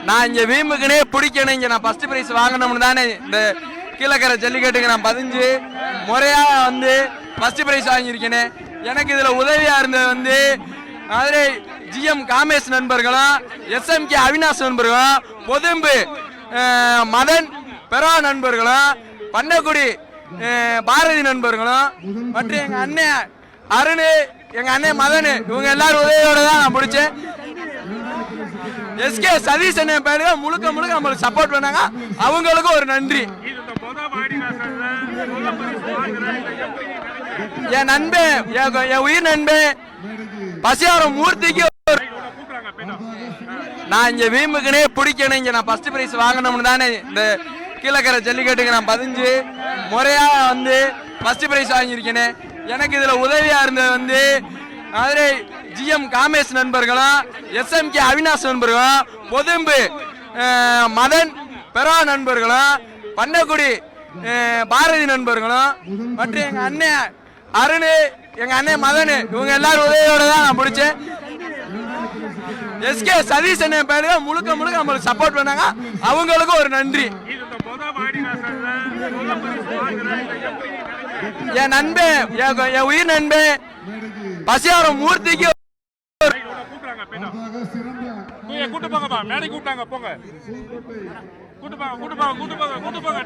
நான் இங்க வீம்புக்குனே பிடிக்கணும், இங்க நான் ஃபர்ஸ்ட் பிரைஸ் வாங்கணும்னு தானே இந்த கீழக்கரை ஜல்லிக்கட்டுக்கு நான் பதிஞ்சு முறையா வந்து ஃபர்ஸ்ட் பிரைஸ் வாங்கியிருக்கேனே. எனக்கு இதுல உதவியா இருந்தது வந்து மதுரை GM காமேஷ் நண்பர்களும், SMK அவினாஷ் நண்பர்களும், பொதும்பு மதன் பெரா நண்பர்களும், பண்ணக்குடி பாரதி நண்பர்களும், மற்றும் எங்க அண்ணன் அருண், எங்க அண்ணன் மதன், இவங்க எல்லாரும் உதவியோட தான் நான் முடிச்சேன். SK சதீஷ் அண்ணன் பேரு முழுக்க முழுக்க நம்மளுக்கு சப்போர்ட் பண்ணாங்க, அவங்களுக்கும் ஒரு நன்றி. என் நண்பன், என் உயிர் நண்பன் பசியாரம் மூர்த்திக்கு நான் இங்க வீம்புக்குனே பிடிக்கணும், இங்க நான் ஃபர்ஸ்ட் பிரைஸ் வாங்கணும்னு தானே இந்த கீழக்கரை ஜல்லிக்கட்டுக்கு நான் பதிஞ்சு முறையா வந்து ஃபர்ஸ்ட் பிரைஸ் வாங்கியிருக்கேனே. எனக்கு இதுல உதவியா இருந்தது வந்து மதுரை GM காமேஷ் நண்பர்களும், SMK அவினாஷ் நண்பர்களும், பொதும்பு மதன் பெரா நண்பர்களும், பண்ணக்குடி பாரதி நண்பர்களும், மற்றும் எங்க அண்ணன் அருண், எங்க அண்ணன் மதன், இவங்க எல்லாரும் உதவியோட தான் நான் முடிச்சேன். SK சதீஷ் அண்ணன் பேரு முழுக்க முழுக்க நம்மளுக்கு சப்போர்ட் பண்ணாங்க, அவங்களுக்கும் ஒரு நன்றி. என் நண்பன், என் உயிர் நண்பன் பசியாரம் மூர்த்திக்கு கூட்டு போங்கப்பா, மேடை கூப்பிட்டாங்க, போங்க, கூட்டு போங்க, கூட்டு போங்க, கூட்டு போங்க, கூட்டு போங்க.